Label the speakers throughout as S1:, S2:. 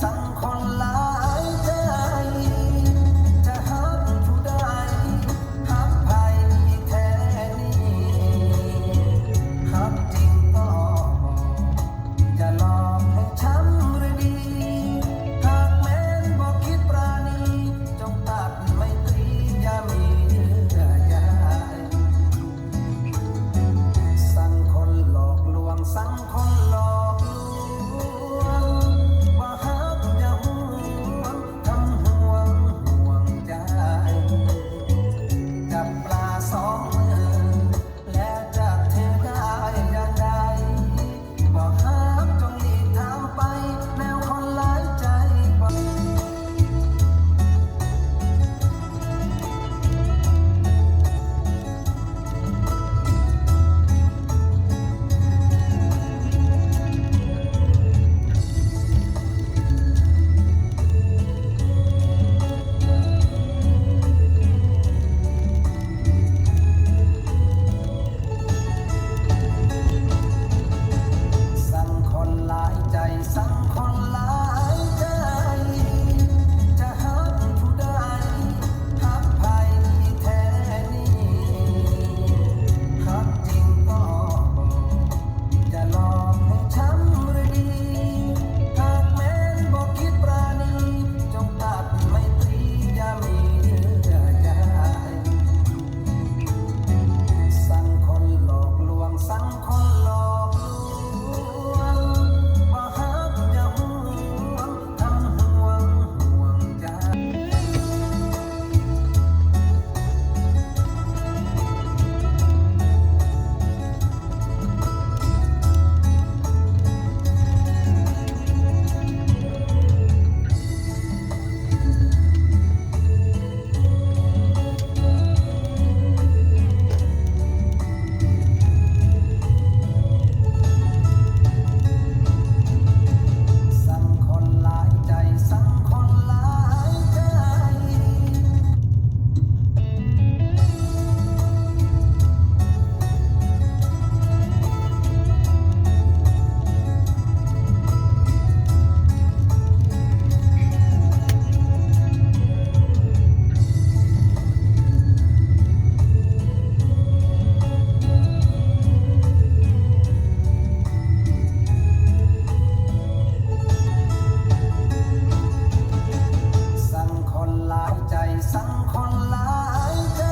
S1: สังคนหลายใจจะหักผู้ใดหักไผแท้นี้หักจริงก็จะหลอกให้ช้ำหรือดีหากแม้นบ่คิดปราณีจงตัดไมตรีอย่ามีเยื่อใยสังคนหลอกลวงสังคนหลอกลวงว่าหักอย่าห่วงทำห่วงใจจับปลาสองมือและจับเธอได้อย่างใดบ่หักจงหลีกทางไปแนวคนหลายใจบ่ สังคนหลายใจสังคนหลายใจจะหักผู้ใดหักไผแท้นี้หักจริงก็จะหลอกให้ช้ำหรือดีหากแม้นบ่คิดปราณีจงตัดไมตรีอย่ามีเยื่อใยสังคนหลอกลวงสังคนหลอกลวงว่าหักอย่าห่วงทำห่วงใจ สังคนหลายใจสังคนหลายใจสังคนหลายใจสังคนหลายใจ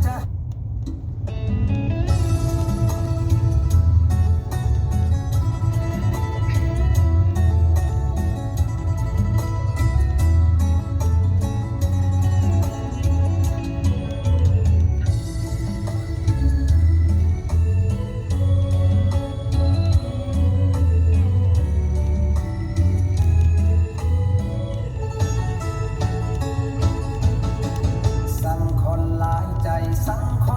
S1: จะ สังคนหลายใจสังคน